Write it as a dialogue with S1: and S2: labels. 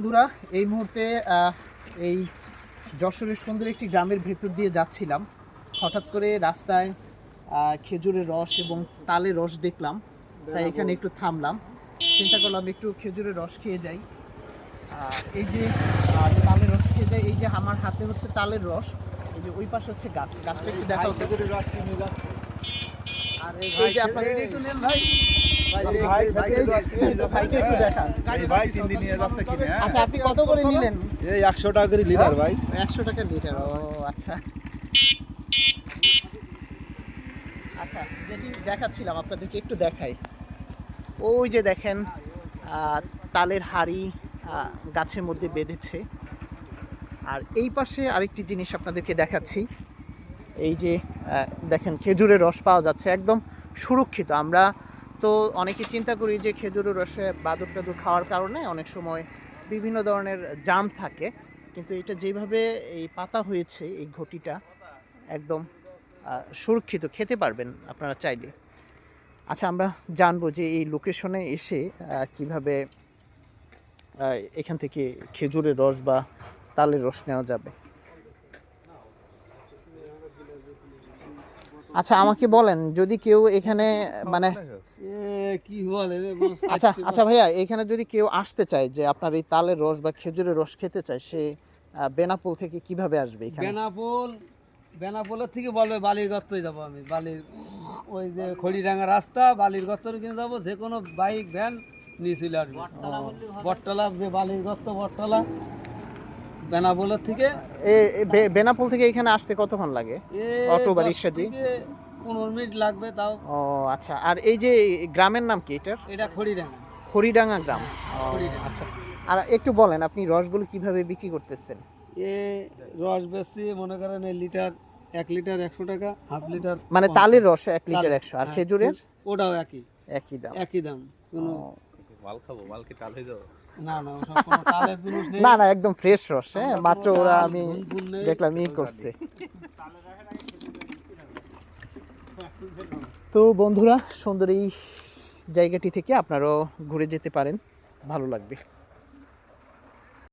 S1: বন্ধুরা এই মুহূর্তে এই যশোরের সুন্দর একটি গ্রামের ভেতর দিয়ে যাচ্ছিলাম। হঠাৎ করে রাস্তায় খেজুরের রস এবং তালের রস দেখলাম, তাই এখানে একটু থামলাম। চিন্তা করলাম একটু খেজুরের রস খেয়ে যাই। এই যে তালের রস খেয়ে যাই। এই যে আমার হাতে হচ্ছে তালের রস, এই যে ওই পাশে হচ্ছে গাছটা একটু দেখা হচ্ছে। আর এই যে আপনাদের একটু নেন ভাই, আচ্ছা আপনি কত করে নিলেন?
S2: এই 100 টাকা করে লিটার ভাই।
S1: 100 টাকা লিটার। ও আচ্ছা আচ্ছা, যেটি দেখাচ্ছিলাম আপনাদেরকে একটু দেখাই। ওই যে দেখেন তালের হাড়ি গাছের মধ্যে বেঁধেছে। আর এই পাশে আরেকটি জিনিস আপনাদেরকে দেখাচ্ছি। এই যে দেখেন খেজুরের রস পাওয়া যাচ্ছে, একদম সুরক্ষিত। আমরা তো অনেকে চিন্তা করি যে খেজুরের রসে বাদুর টাদুর খাওয়ার কারণে অনেক সময় বিভিন্ন ধরনের জাম থাকে, কিন্তু এটা যেভাবে এই পাতা হয়েছে এই ঘটিটা একদম সুরক্ষিত, খেতে পারবেন আপনারা চাইলে। আচ্ছা আমরা জানবো যে এই লোকেশনে এসে কিভাবে এখান থেকে খেজুরের রস বা তালের রস নেওয়া যাবে। আচ্ছা আমাকে বলেন, যদি কেউ এখানে মানে
S2: কি বলে
S1: আচ্ছা আচ্ছা ভাইয়া, এখানে যদি কেউ আসতে চায় যে আপনার এই তালের রস বা খেজুরের রস খেতে চায়, সে বেনাপোল থেকে কিভাবে আসবে এখানে?
S2: বেনাপোলের থেকে বলবে বালির গর্তই যাবো আমি। বালির ওই যে খড়িডাঙ্গা রাস্তা, বালির গর্তর কিনে যাবো। যে কোনো বাইক ভ্যান নিয়ে চলে আসবে। বটতলা যে বালির গর্ত, বটতলা বেনাপোলের থেকে।
S1: বেনাপোল থেকে এখানে আসতে কতক্ষণ লাগে অটো বা রিক্সা দিয়ে?
S2: 15 মিনিট লাগবে তাও।
S1: ও আচ্ছা, আর এই যে গ্রামের নাম কি এটার?
S2: এটা খড়িডাঙ্গা।
S1: খড়িডাঙ্গা গ্রাম।
S2: খড়িডাঙ্গা।
S1: আচ্ছা, আর একটু বলেন আপনি রসগুলো কিভাবে বিক্রি করতেছেন?
S2: রস বেশি মনে করেন লিটার 1 লিটার 100 টাকা, হাফ লিটার
S1: মানে তালের রস 1 লিটার 100, আর খেজুরের
S2: ওটাও একই দাম। কোনো
S3: মাল খাবো, মাল কি টাল হয়ে যাবো?
S2: না না, ওসব কোনো তালের জিনিস নেই।
S1: না না, একদম ফ্রেশ রস। হ্যাঁ, মাত্র ওরা আমি দেখলাম করছে। তো বন্ধুরা, সুন্দর এই জায়গাটি থেকে আপনারাও ঘুরে যেতে পারেন, ভালো লাগবে।